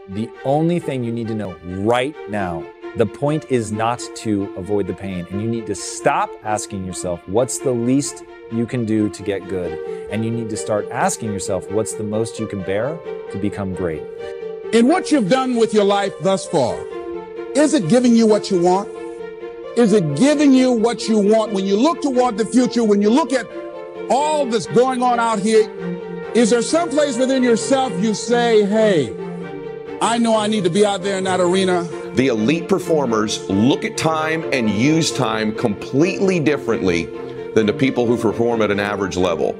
the only thing you need to know right now, the point is not to avoid the pain, and you need to stop asking yourself, what's the least you can do to get good? And you need to start asking yourself, what's the most you can bear to become great? In what you've done with your life thus far, is it giving you what you want? Is it giving you what you want? When you look toward the future, when you look at all that's going on out here, is there some place within yourself you say, hey, I know I need to be out there in that arena? The elite performers look at time and use time completely differently than the people who perform at an average level.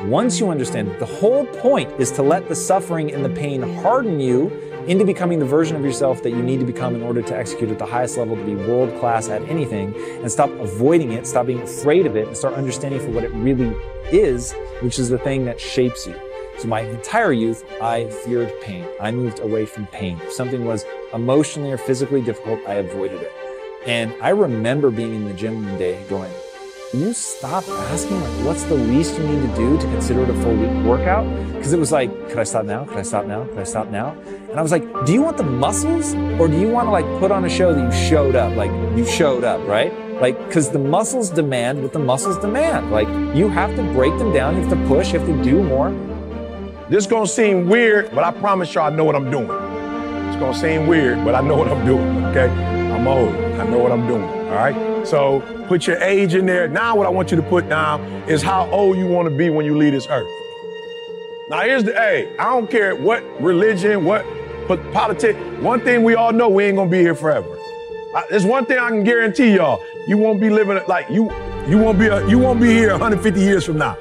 Once you understand that the whole point is to let the suffering and the pain harden you into becoming the version of yourself that you need to become in order to execute at the highest level, to be world class at anything, and stop avoiding it, stop being afraid of it, and start understanding for what it really is, which is the thing that shapes you. So my entire youth, I feared pain. I moved away from pain. If something was emotionally or physically difficult, I avoided it. And I remember being in the gym one day going, can you stop asking, like, what's the least you need to do to consider it a full week workout? Because it was like, could I stop now? Could I stop now? Could I stop now? And I was like, do you want the muscles, or do you want to like put on a show that you showed up? Like, you showed up, right? Like, because the muscles demand what the muscles demand. Like, you have to break them down, you have to push, you have to do more. This is gonna seem weird, but I promise you I know what I'm doing. It's gonna seem weird, but I know what I'm doing, okay? I'm old, I know what I'm doing, all right? So put your age in there. Now what I want you to put down is how old you wanna be when you leave this earth. Now here's I don't care what religion, what politics, one thing we all know, we ain't gonna be here forever. There's one thing I can guarantee y'all, you won't be living like, you won't be here 150 years from now.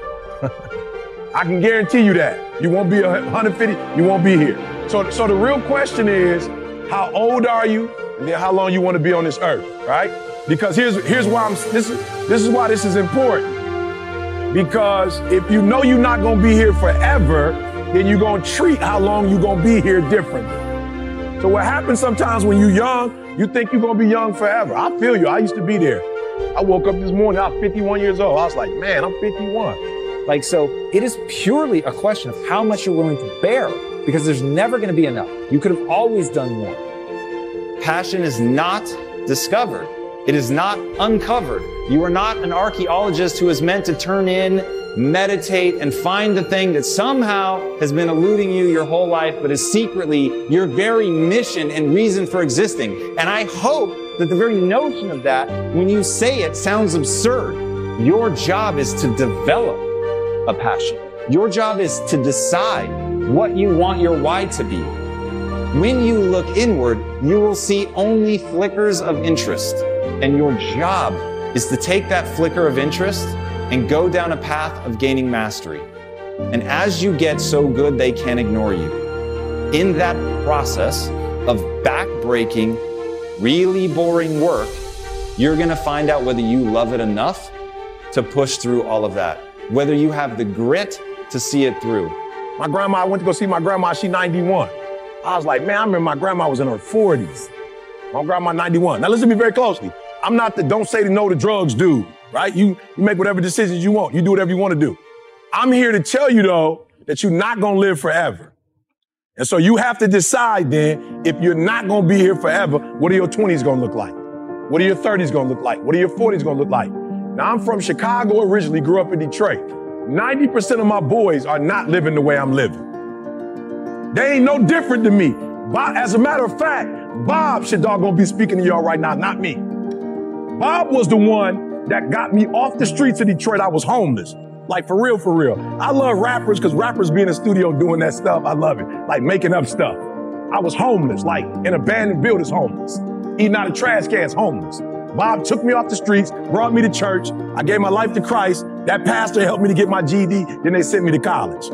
I can guarantee you that. You won't be 150, you won't be here. So the real question is, how old are you? And then how long you want to be on this earth, right? Because here's why this is why this is important. Because if you know you're not gonna be here forever, then you're gonna treat how long you're gonna be here differently. So what happens sometimes when you're young, you think you're gonna be young forever. I feel you, I used to be there. I woke up this morning, I was 51 years old. I was like, man, I'm 51. Like, so it is purely a question of how much you're willing to bear, because there's never going to be enough. You could have always done more. Passion is not discovered. It is not uncovered. You are not an archaeologist who is meant to turn in, meditate, and find the thing that somehow has been eluding you your whole life, but is secretly your very mission and reason for existing. And I hope that the very notion of that, when you say it, sounds absurd. Your job is to develop a passion. Your job is to decide what you want your why to be. When you look inward, you will see only flickers of interest. And your job is to take that flicker of interest and go down a path of gaining mastery. And as you get so good, they can't ignore you. In that process of backbreaking, really boring work, you're gonna find out whether you love it enough to push through all of that. Whether you have the grit to see it through. My grandma, I went to go see my grandma, she's 91. I was like, man, I remember my grandma was in her 40s. My grandma 91. Now listen to me very closely. I'm not the don't say no to drugs dude, right? You make whatever decisions you want. You do whatever you want to do. I'm here to tell you though, that you're not gonna live forever. And so you have to decide then, if you're not gonna be here forever, what are your 20s gonna look like? What are your 30s gonna look like? What are your 40s gonna look like? Now, I'm from Chicago originally, grew up in Detroit. 90% of my boys are not living the way I'm living. They ain't no different than me. As a matter of fact, Bob should doggone be speaking to y'all right now, not me. Bob was the one that got me off the streets of Detroit. I was homeless. Like, for real, for real. I love rappers because rappers be in the studio doing that stuff. I love it. Like, making up stuff. I was homeless, like in abandoned buildings homeless. Eating out of trash cans homeless. Bob took me off the streets, brought me to church. I gave my life to Christ. That pastor helped me to get my GED. Then they sent me to college.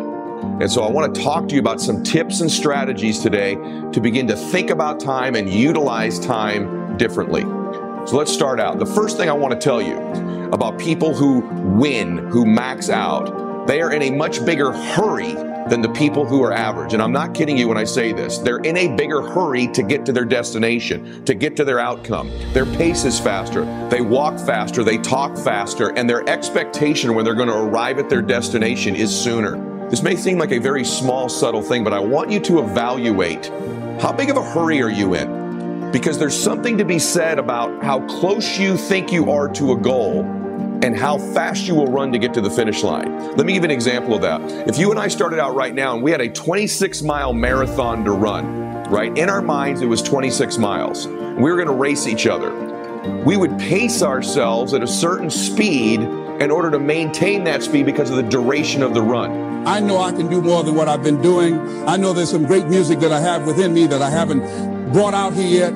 And so I want to talk to you about some tips and strategies today to begin to think about time and utilize time differently. So let's start out. The first thing I want to tell you about people who win, who max out, they are in a much bigger hurry than the people who are average. And I'm not kidding you when I say this. They're in a bigger hurry to get to their destination, to get to their outcome. Their pace is faster. They walk faster. They talk faster. And their expectation when they're going to arrive at their destination is sooner. This may seem like a very small, subtle thing, but I want you to evaluate How big of a hurry are you in? Because there's something to be said about how close you think you are to a goal and how fast you will run to get to the finish line. Let me give you an example of that. If you and I started out right now and we had a 26-mile marathon to run, right? In our minds, it was 26 miles. We were going to race each other. We would pace ourselves at a certain speed in order to maintain that speed because of the duration of the run. I know I can do more than what I've been doing. I know there's some great music that I have within me that I haven't brought out here yet.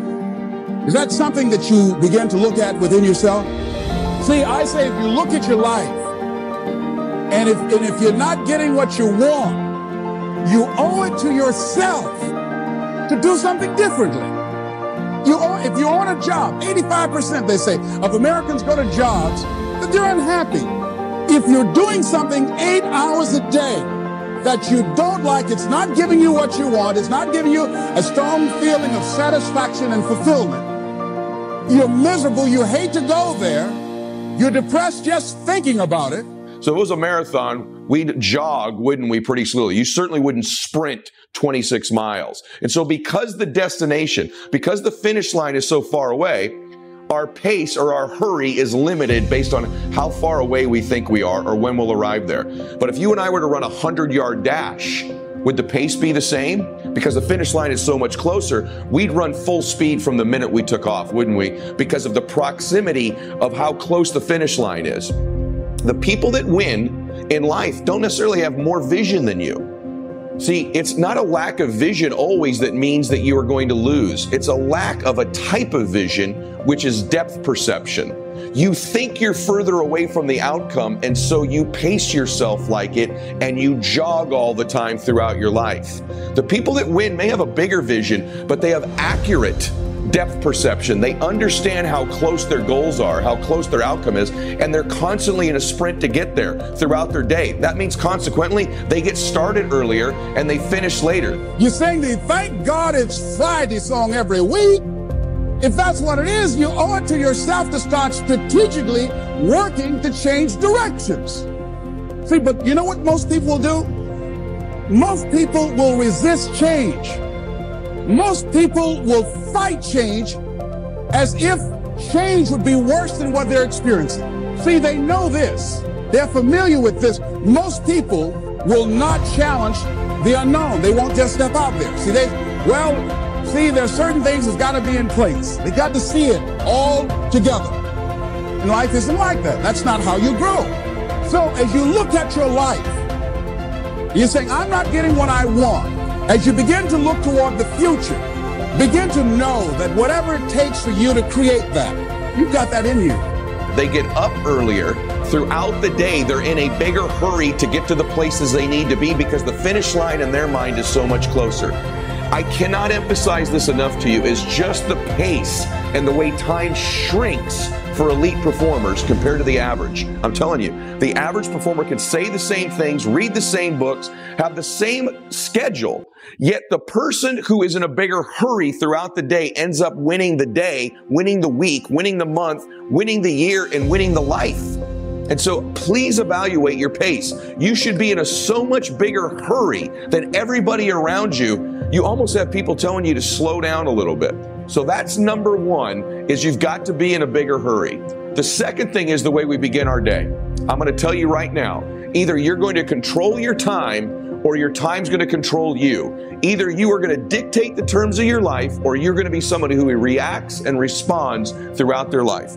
Is that something that you begin to look at within yourself? See, I say if you look at your life, and if you're not getting what you want, you owe it to yourself to do something differently. If you're on a job, 85%, they say, of Americans go to jobs that they're unhappy. If you're doing something 8 hours a day that you don't like, it's not giving you what you want, it's not giving you a strong feeling of satisfaction and fulfillment. You're miserable, you hate to go there, you're depressed just thinking about it. So if it was a marathon, we'd jog, wouldn't we, pretty slowly? You certainly wouldn't sprint 26 miles. And so because the destination, because the finish line is so far away, our pace or our hurry is limited based on how far away we think we are or when we'll arrive there. But if you and I were to run a 100-yard dash, would the pace be the same? Because the finish line is so much closer, we'd run full speed from the minute we took off, wouldn't we? Because of the proximity of how close the finish line is. The people that win in life don't necessarily have more vision than you. See, it's not a lack of vision always that means that you are going to lose. It's a lack of a type of vision, which is depth perception. You think you're further away from the outcome, and so you pace yourself like it, and you jog all the time throughout your life. The people that win may have a bigger vision, but they have accurate depth perception. They understand how close their goals are, how close their outcome is, and they're constantly in a sprint to get there throughout their day. That means consequently, they get started earlier and they finish later. You sing the Thank God It's Friday song every week. If that's what it is, you owe it to yourself to start strategically working to change directions. See, but you know what most people will do? Most people will resist change. Most people will fight change as if change would be worse than what they're experiencing. See, they know this. They're familiar with this. Most people will not challenge the unknown. They won't just step out there. See, there's certain things that's got to be in place. They got to see it all together. And life isn't like that. That's not how you grow. So as you look at your life, you're saying, I'm not getting what I want. As you begin to look toward the future, begin to know that whatever it takes for you to create that, you've got that in you. They get up earlier. Throughout the day, they're in a bigger hurry to get to the places they need to be because the finish line in their mind is so much closer. I cannot emphasize this enough to you, is just the pace and the way time shrinks for elite performers compared to the average. I'm telling you, the average performer can say the same things, read the same books, have the same schedule, yet the person who is in a bigger hurry throughout the day ends up winning the day, winning the week, winning the month, winning the year, and winning the life. And so please evaluate your pace. You should be in a so much bigger hurry than everybody around you. You almost have people telling you to slow down a little bit. So that's number one, is you've got to be in a bigger hurry. The second thing is the way we begin our day. I'm going to tell you right now, either you're going to control your time or your time's going to control you. Either you are going to dictate the terms of your life or you're going to be somebody who reacts and responds throughout their life.